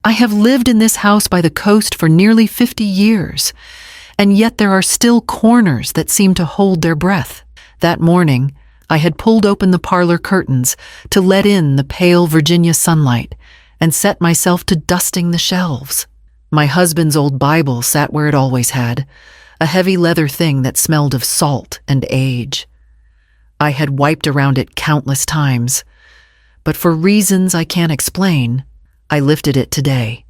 I have lived in this house by the coast for nearly 50 years, and yet there are still corners that seem to hold their breath. That morning, I had pulled open the parlor curtains to let in the pale Virginia sunlight and set myself to dusting the shelves. My husband's old Bible sat where it always had, a heavy leather thing that smelled of salt and age. I had wiped around it countless times, but for reasons I can't explain, I lifted it today.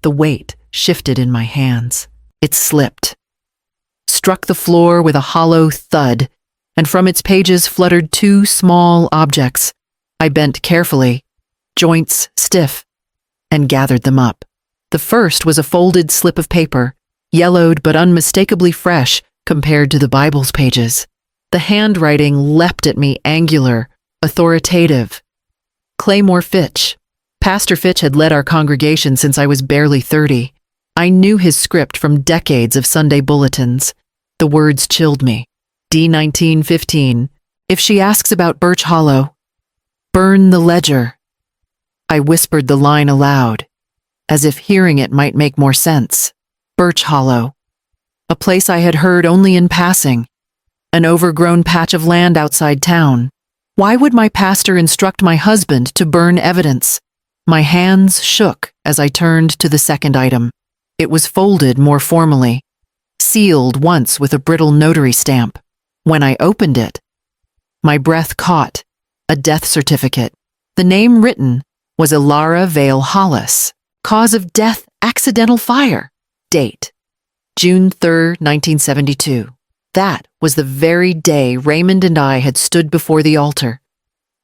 The weight shifted in my hands. It slipped, struck the floor with a hollow thud, and from its pages fluttered two small objects. I bent carefully, joints stiff, and gathered them up. The first was a folded slip of paper, yellowed but unmistakably fresh compared to the Bible's pages. The handwriting leapt at me, angular, authoritative. Claymore Fitch. Pastor Fitch had led our congregation since I was barely 30. I knew his script from decades of Sunday bulletins. The words chilled me. D1915. If she asks about Birch Hollow, burn the ledger. I whispered the line aloud, as if hearing it might make more sense. Birch Hollow. A place I had heard only in passing. An overgrown patch of land outside town. Why would my pastor instruct my husband to burn evidence? My hands shook as I turned to the second item. It was folded more formally, sealed once with a brittle notary stamp. When I opened it, my breath caught. A death certificate. The name written was Ilara Vale Hollis. Cause of death, accidental fire. Date, June 3, 1972. That was the very day Raymond and I had stood before the altar.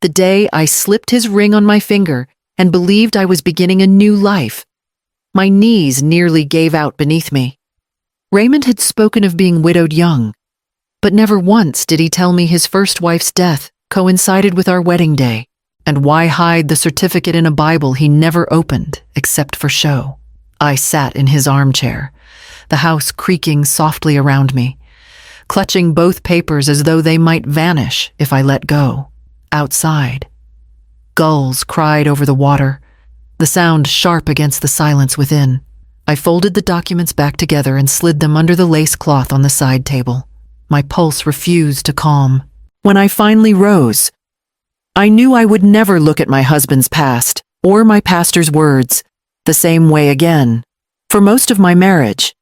The day I slipped his ring on my finger and believed I was beginning a new life. My knees nearly gave out beneath me. Raymond had spoken of being widowed young, but never once did he tell me his first wife's death coincided with our wedding day, and why hide the certificate in a Bible he never opened except for show. I sat in his armchair, the house creaking softly around me, clutching both papers as though they might vanish if I let go. Outside, gulls cried over the water, the sound sharp against the silence within. I folded the documents back together and slid them under the lace cloth on the side table. My pulse refused to calm. When I finally rose, I knew I would never look at my husband's past or my pastor's words the same way again. For most of my marriage,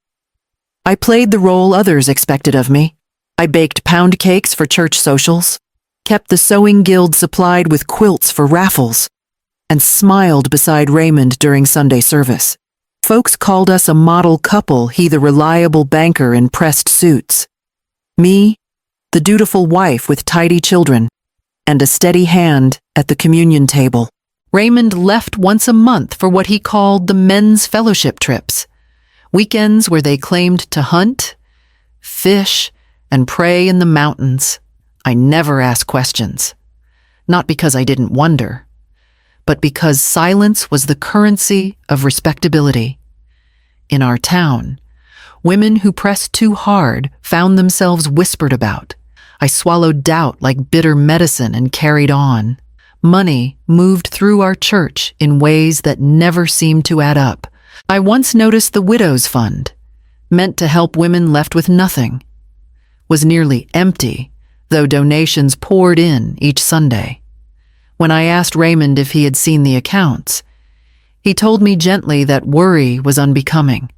I played the role others expected of me. I baked pound cakes for church socials, kept the sewing guild supplied with quilts for raffles, and smiled beside Raymond during Sunday service. Folks called us a model couple, he the reliable banker in pressed suits. Me, the dutiful wife with tidy children, and a steady hand at the communion table. Raymond left once a month for what he called the men's fellowship trips, weekends where they claimed to hunt, fish, and pray in the mountains. I never asked questions, not because I didn't wonder, but because silence was the currency of respectability. In our town, women who pressed too hard found themselves whispered about. I swallowed doubt like bitter medicine and carried on. Money moved through our church in ways that never seemed to add up. I once noticed the Widow's Fund, meant to help women left with nothing, was nearly empty, though donations poured in each Sunday. When I asked Raymond if he had seen the accounts, he told me gently that worry was unbecoming,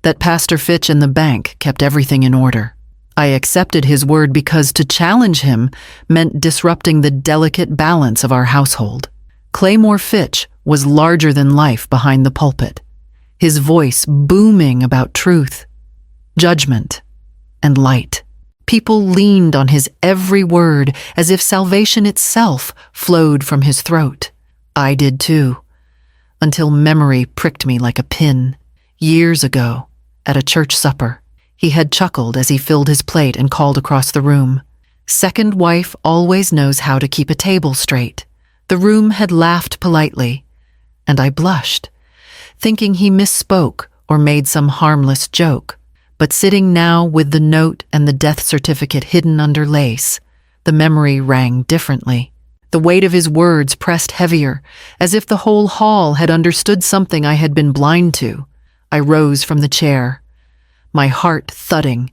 that Pastor Fitch and the bank kept everything in order. I accepted his word because to challenge him meant disrupting the delicate balance of our household. Claymore Fitch was larger than life behind the pulpit, his voice booming about truth, judgment, and light. People leaned on his every word as if salvation itself flowed from his throat. I did too, until memory pricked me like a pin. Years ago, at a church supper, he had chuckled as he filled his plate and called across the room. Second wife always knows how to keep a table straight. The room had laughed politely, and I blushed, thinking he misspoke or made some harmless joke. But sitting now with the note and the death certificate hidden under lace, the memory rang differently. The weight of his words pressed heavier, as if the whole hall had understood something I had been blind to. I rose from the chair, my heart thudding,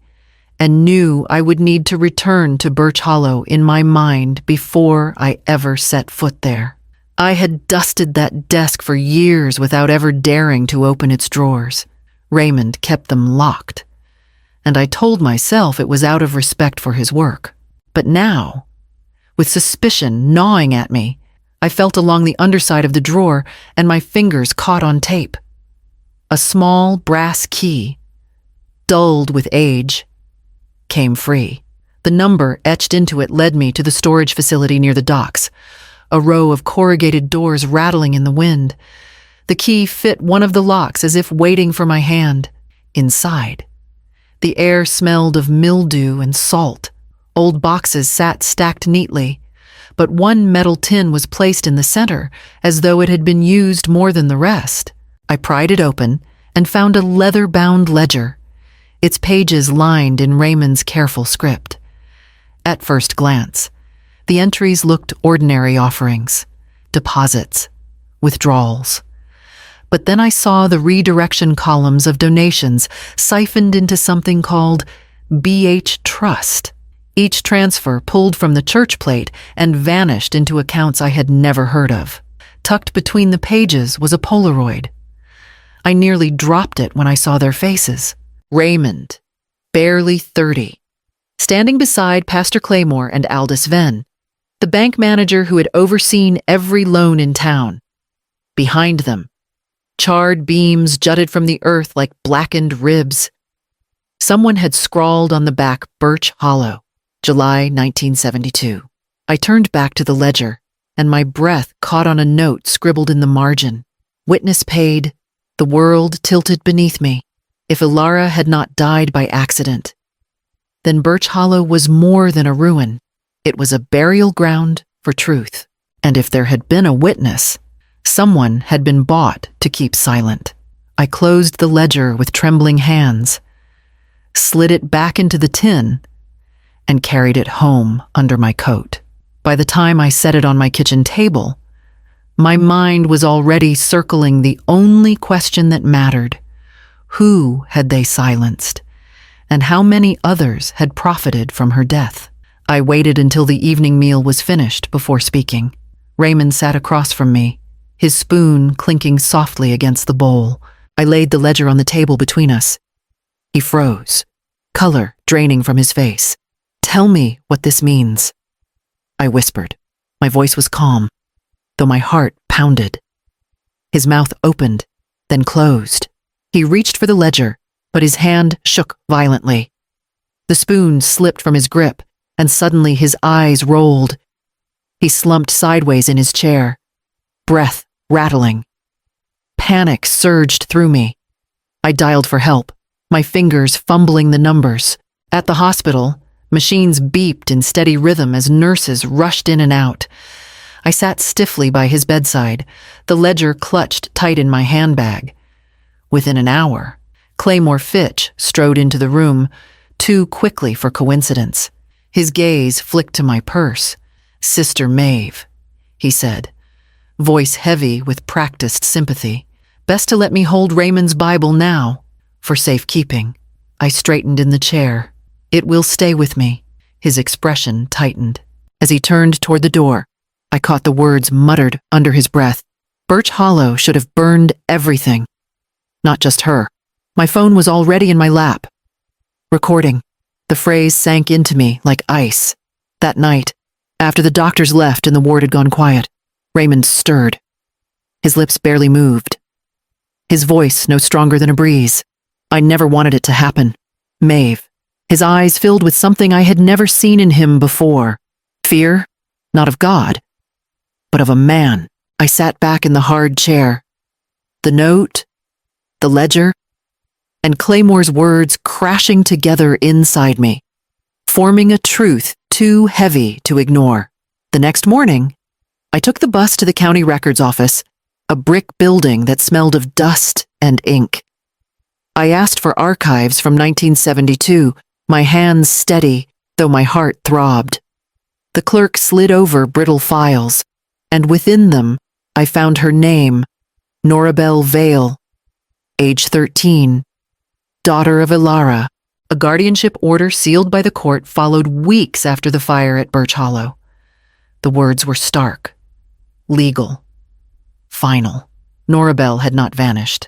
and knew I would need to return to Birch Hollow in my mind before I ever set foot there. I had dusted that desk for years without ever daring to open its drawers. Raymond kept them locked, and I told myself it was out of respect for his work. But now, with suspicion gnawing at me, I felt along the underside of the drawer and my fingers caught on tape. A small brass key, dulled with age, came free. The number etched into it led me to the storage facility near the docks, a row of corrugated doors rattling in the wind. The key fit one of the locks as if waiting for my hand. Inside, the air smelled of mildew and salt. Old boxes sat stacked neatly, but one metal tin was placed in the center as though it had been used more than the rest. I pried it open and found a leather-bound ledger, its pages lined in Raymond's careful script. At first glance, the entries looked ordinary offerings, deposits, withdrawals. But then I saw the redirection columns of donations siphoned into something called BH Trust. Each transfer pulled from the church plate and vanished into accounts I had never heard of. Tucked between the pages was a Polaroid. I nearly dropped it when I saw their faces. Raymond, barely 30, standing beside Pastor Claymore and Aldous Venn, the bank manager who had overseen every loan in town. Behind them, charred beams jutted from the earth like blackened ribs. Someone had scrawled on the back, Birch Hollow, July 1972. I turned back to the ledger, and my breath caught on a note scribbled in the margin. Witness paid, the world tilted beneath me. If Ilara had not died by accident, then Birch Hollow was more than a ruin. It was a burial ground for truth. And if there had been a witness, someone had been bought to keep silent. I closed the ledger with trembling hands, slid it back into the tin, and carried it home under my coat. By the time I set it on my kitchen table, my mind was already circling the only question that mattered. Who had they silenced, and how many others had profited from her death? I waited until the evening meal was finished before speaking. Raymond sat across from me, his spoon clinking softly against the bowl. I laid the ledger on the table between us. He froze, color draining from his face. "Tell me what this means," I whispered. My voice was calm, though my heart pounded. His mouth opened, then closed. He reached for the ledger, but his hand shook violently. The spoon slipped from his grip, and suddenly his eyes rolled. He slumped sideways in his chair, breath rattling. Panic surged through me. I dialed for help, my fingers fumbling the numbers. At the hospital, machines beeped in steady rhythm as nurses rushed in and out. I sat stiffly by his bedside, the ledger clutched tight in my handbag. Within an hour, Claymore Fitch strode into the room, too quickly for coincidence. His gaze flicked to my purse. "Sister Maeve," he said, voice heavy with practiced sympathy. "Best to let me hold Raymond's Bible now, for safekeeping." I straightened in the chair. "It will stay with me." His expression tightened. As he turned toward the door, I caught the words muttered under his breath. Birch Hollow should have burned everything. Not just her. My phone was already in my lap. Recording. The phrase sank into me like ice. That night, after the doctors left and the ward had gone quiet, Raymond stirred. His lips barely moved. His voice no stronger than a breeze. I never wanted it to happen. Maeve. His eyes filled with something I had never seen in him before. Fear, not of God, but of a man. I sat back in the hard chair. The note, the ledger, and Claymore's words crashing together inside me, forming a truth too heavy to ignore. The next morning, I took the bus to the county records office, a brick building that smelled of dust and ink. I asked for archives from 1972, my hands steady, though my heart throbbed. The clerk slid over brittle files, and within them I found her name, Norabel Vale, age 13, daughter of Ilara. A guardianship order sealed by the court followed weeks after the fire at Birch Hollow. The words were stark, legal, final. Norabel had not vanished.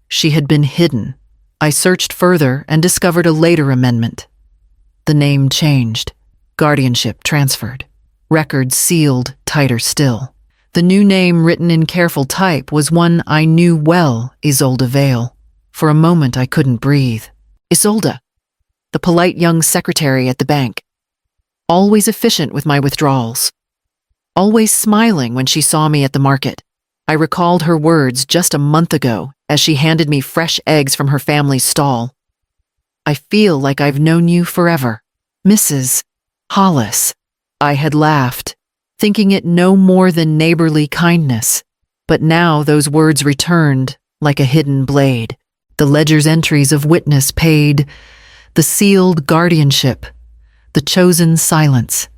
She had been hidden. I searched further and discovered a later amendment. The name changed, guardianship transferred, records sealed tighter still. The new name written in careful type was one I knew well, Isolde Vale. For a moment I couldn't breathe. Isolde, the polite young secretary at the bank. Always efficient with my withdrawals. Always smiling when she saw me at the market. I recalled her words just a month ago as she handed me fresh eggs from her family's stall. I feel like I've known you forever. Mrs. Hollis. I had laughed, thinking it no more than neighborly kindness. But now those words returned like a hidden blade. The ledger's entries of witness paid, the sealed guardianship, the chosen silence.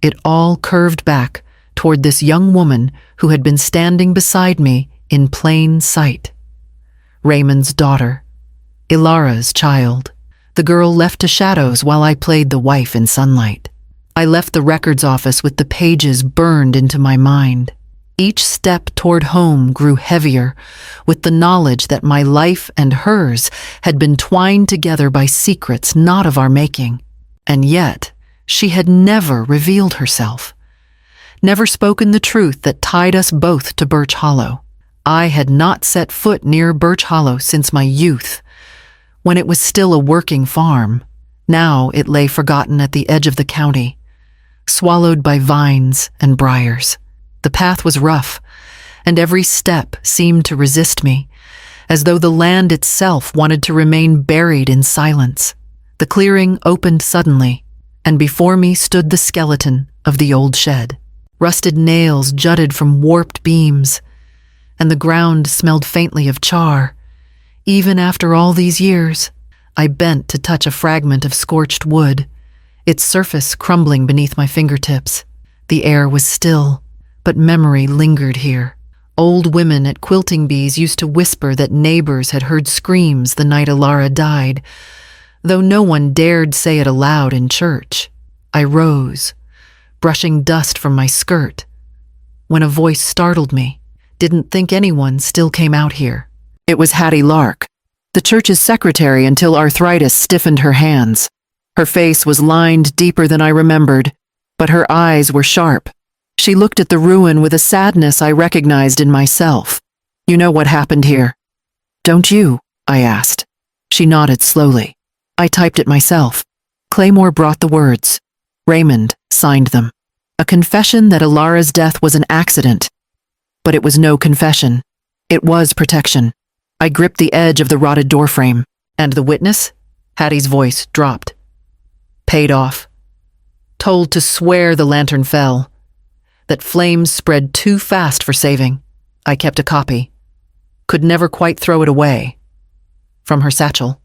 It all curved back toward this young woman who had been standing beside me in plain sight. Raymond's daughter, Ilara's child. The girl left to shadows while I played the wife in sunlight. I left the records office with the pages burned into my mind. Each step toward home grew heavier with the knowledge that my life and hers had been twined together by secrets not of our making. And yet, she had never revealed herself, never spoken the truth that tied us both to Birch Hollow. I had not set foot near Birch Hollow since my youth, when it was still a working farm. Now it lay forgotten at the edge of the county, swallowed by vines and briars. The path was rough, and every step seemed to resist me, as though the land itself wanted to remain buried in silence. The clearing opened suddenly, and before me stood the skeleton of the old shed. Rusted nails jutted from warped beams, and the ground smelled faintly of char. Even after all these years, I bent to touch a fragment of scorched wood, its surface crumbling beneath my fingertips. The air was still, but memory lingered here. Old women at quilting bees used to whisper that neighbors had heard screams the night Ilara died, though no one dared say it aloud in church. I rose, brushing dust from my skirt, when a voice startled me. Didn't think anyone still came out here. It was Hattie Lark, the church's secretary until arthritis stiffened her hands. Her face was lined deeper than I remembered, but her eyes were sharp. She looked at the ruin with a sadness I recognized in myself. "You know what happened here, don't you?" I asked. She nodded slowly. I typed it myself. Claymore brought the words. Raymond signed them. A confession that Ilara's death was an accident. But it was no confession. It was protection. I gripped the edge of the rotted doorframe. And the witness? Hattie's voice dropped. Paid off. Told to swear the lantern fell. That flames spread too fast for saving. I kept a copy. Could never quite throw it away. From her satchel.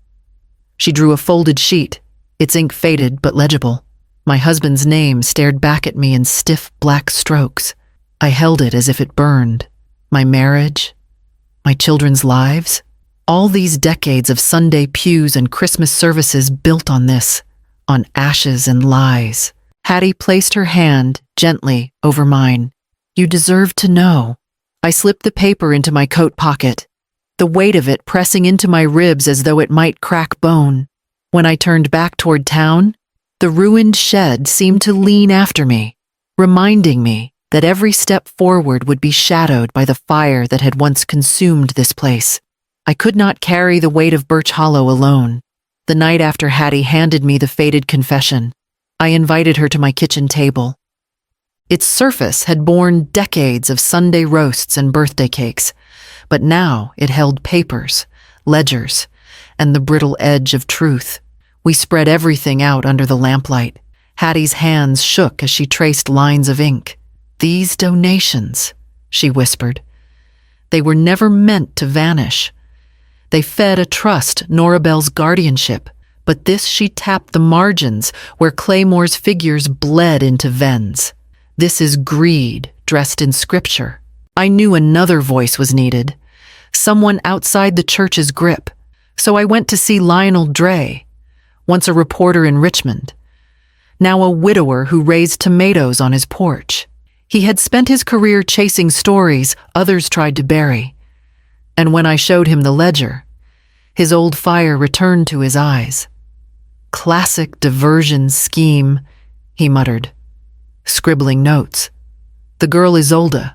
She drew a folded sheet, its ink faded but legible. My husband's name stared back at me in stiff black strokes. I held it as if it burned. My marriage, my children's lives, all these decades of Sunday pews and Christmas services built on this, on ashes and lies. Hattie placed her hand gently over mine. You deserve to know. I slipped the paper into my coat pocket, the weight of it pressing into my ribs as though it might crack bone. When I turned back toward town, the ruined shed seemed to lean after me, reminding me that every step forward would be shadowed by the fire that had once consumed this place. I could not carry the weight of Birch Hollow alone. The night after Hattie handed me the faded confession, I invited her to my kitchen table. Its surface had borne decades of Sunday roasts and birthday cakes, but now it held papers, ledgers, and the brittle edge of truth. We spread everything out under the lamplight. Hattie's hands shook as she traced lines of ink. These donations, she whispered. They were never meant to vanish. They fed a trust Norabel's guardianship, but this she tapped the margins where Claymore's figures bled into Ven's. This is greed dressed in scripture. I knew another voice was needed, someone outside the church's grip. So I went to see Lionel Dre, once a reporter in Richmond, now a widower who raised tomatoes on his porch. He had spent his career chasing stories others tried to bury. And when I showed him the ledger, his old fire returned to his eyes. "Classic diversion scheme," he muttered, scribbling notes. "The girl Isolde,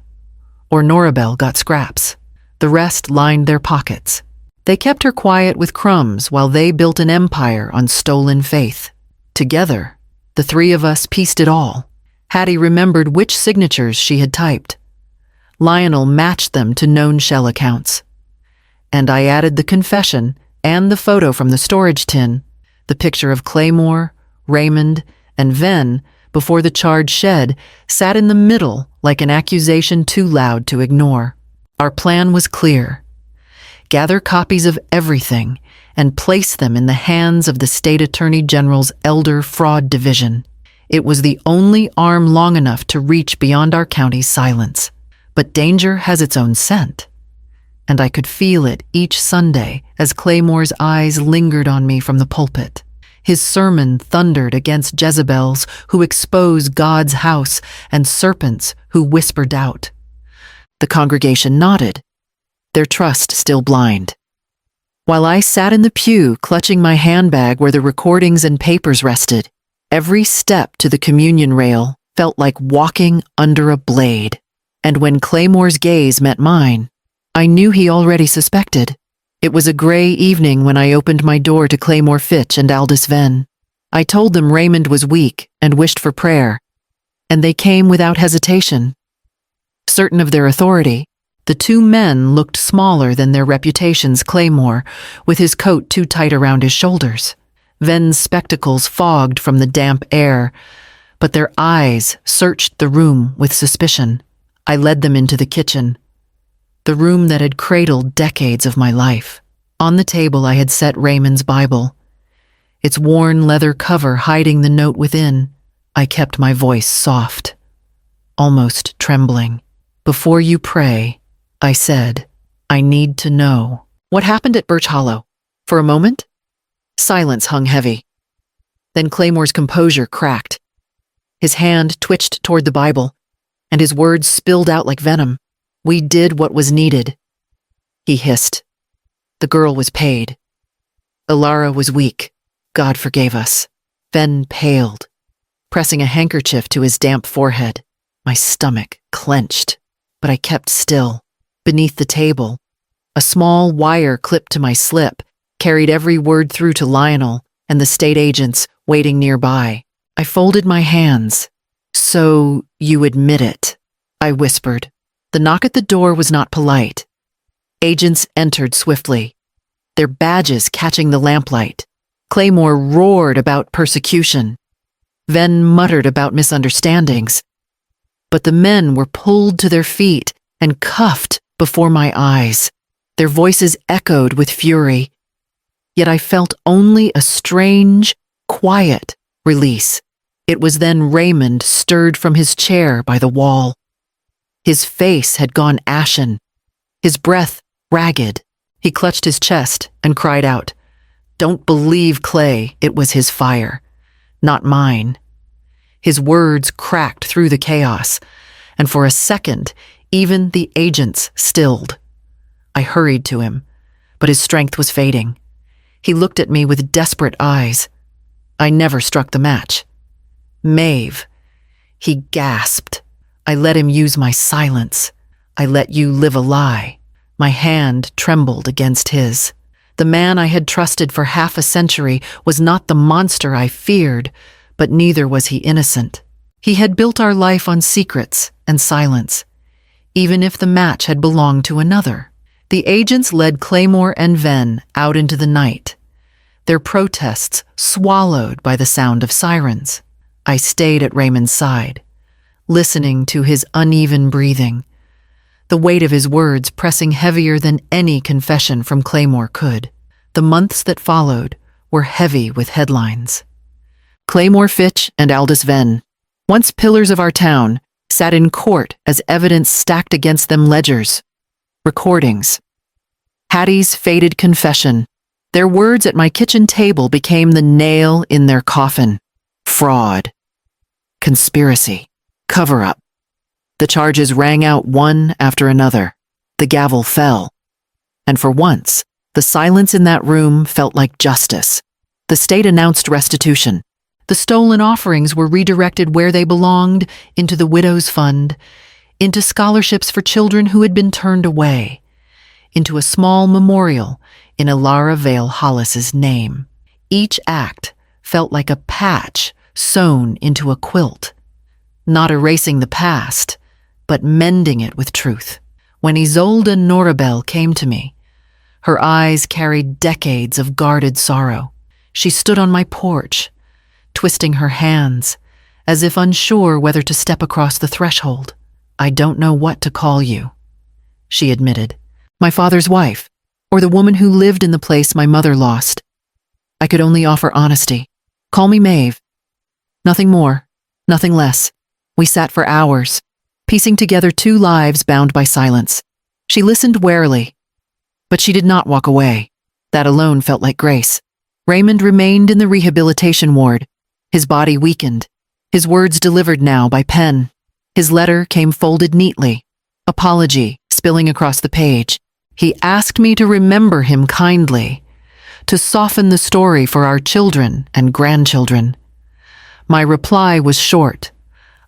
or Norabel, got scraps. The rest lined their pockets. They kept her quiet with crumbs while they built an empire on stolen faith. Together, the three of us pieced it all." Hattie remembered which signatures she had typed. Lionel matched them to known shell accounts. And I added the confession and the photo from the storage tin, the picture of Claymore, Raymond, and Ven before the charred shed sat in the middle like an accusation too loud to ignore. Our plan was clear. Gather copies of everything and place them in the hands of the State Attorney General's Elder Fraud Division. It was the only arm long enough to reach beyond our county's silence. But danger has its own scent, and I could feel it each Sunday as Claymore's eyes lingered on me from the pulpit. His sermon thundered against Jezebels who expose God's house and serpents who whisper doubt. The congregation nodded, their trust still blind. While I sat in the pew clutching my handbag where the recordings and papers rested, every step to the communion rail felt like walking under a blade. And when Claymore's gaze met mine, I knew he already suspected. It was a gray evening when I opened my door to Claymore Fitch and Aldous Venn. I told them Raymond was weak and wished for prayer, and they came without hesitation. Certain of their authority, the two men looked smaller than their reputations. Claymore, with his coat too tight around his shoulders. Ven's spectacles fogged from the damp air, but their eyes searched the room with suspicion. I led them into the kitchen, the room that had cradled decades of my life. On the table I had set Raymond's Bible, its worn leather cover hiding the note within. I kept my voice soft, almost trembling. "Before you pray," I said, "I need to know what happened at Birch Hollow." For a moment, silence hung heavy. Then Claymore's composure cracked. His hand twitched toward the Bible, and his words spilled out like venom. "We did what was needed," he hissed. "The girl was paid. Ilara was weak. God forgave us." Ven paled, pressing a handkerchief to his damp forehead. My stomach clenched, but I kept still. Beneath the table, a small wire clipped to my slip carried every word through to Lionel and the state agents waiting nearby. I folded my hands. "So you admit it," I whispered. The knock at the door was not polite. Agents entered swiftly, their badges catching the lamplight. Claymore roared about persecution. Ven muttered about misunderstandings. But the men were pulled to their feet and cuffed before my eyes. Their voices echoed with fury. Yet I felt only a strange, quiet release. It was then Raymond stirred from his chair by the wall. His face had gone ashen, his breath ragged. He clutched his chest and cried out, "Don't believe Clay, it was his fire, not mine." His words cracked through the chaos, and for a second, even the agents stilled. I hurried to him, but his strength was fading. He looked at me with desperate eyes. I never struck the match. "Maeve," he gasped. I let him use my silence. I let you live a lie. My hand trembled against his. The man I had trusted for half a century was not the monster I feared, but neither was he innocent. He had built our life on secrets and silence, even if the match had belonged to another. The agents led Claymore and Ven out into the night, their protests swallowed by the sound of sirens. I stayed at Raymond's side, listening to his uneven breathing, the weight of his words pressing heavier than any confession from Claymore could. The months that followed were heavy with headlines. Claymore Fitch and Aldous Venn, once pillars of our town, sat in court as evidence stacked against them ledgers, recordings. Hattie's faded confession. Their words at my kitchen table became the nail in their coffin. Fraud. Conspiracy. Cover-up. The charges rang out one after another. The gavel fell. And for once, the silence in that room felt like justice. The state announced restitution. The stolen offerings were redirected where they belonged, into the Widow's Fund, into scholarships for children who had been turned away, into a small memorial in Ilara Vale Hollis's name. Each act felt like a patch sewn into a quilt, not erasing the past, but mending it with truth. When Isolde Norabel came to me, her eyes carried decades of guarded sorrow. She stood on my porch, twisting her hands, as if unsure whether to step across the threshold. "I don't know what to call you," she admitted. "My father's wife, or the woman who lived in the place my mother lost. I could only offer honesty. Call me Maeve. Nothing more, nothing less." We sat for hours, piecing together two lives bound by silence. She listened warily, but she did not walk away. That alone felt like grace. Raymond remained in the rehabilitation ward, his body weakened, his words delivered now by pen. His letter came folded neatly, apology spilling across the page. He asked me to remember him kindly, to soften the story for our children and grandchildren. My reply was short.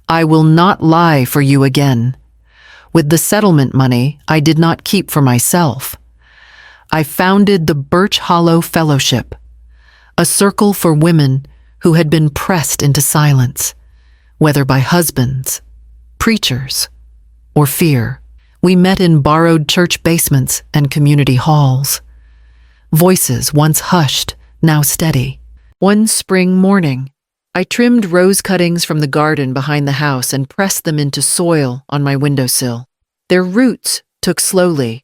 "I will not lie for you again." With the settlement money I did not keep for myself, I founded the Birch Hollow Fellowship, a circle for women who had been pressed into silence, whether by husbands, preachers, or fear. We met in borrowed church basements and community halls. Voices once hushed, now steady. One spring morning, I trimmed rose cuttings from the garden behind the house and pressed them into soil on my windowsill. Their roots took slowly,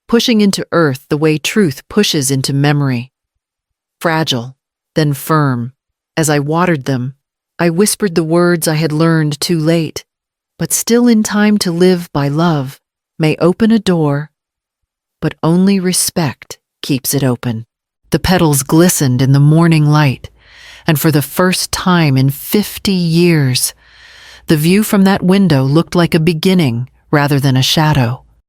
pushing into earth the way truth pushes into memory. Fragile, then firm. As I watered them, I whispered the words I had learned too late, but still in time to live by love. May open a door, but only respect keeps it open. The petals glistened in the morning light, and for the first time in 50 years, the view from that window looked like a beginning rather than a shadow.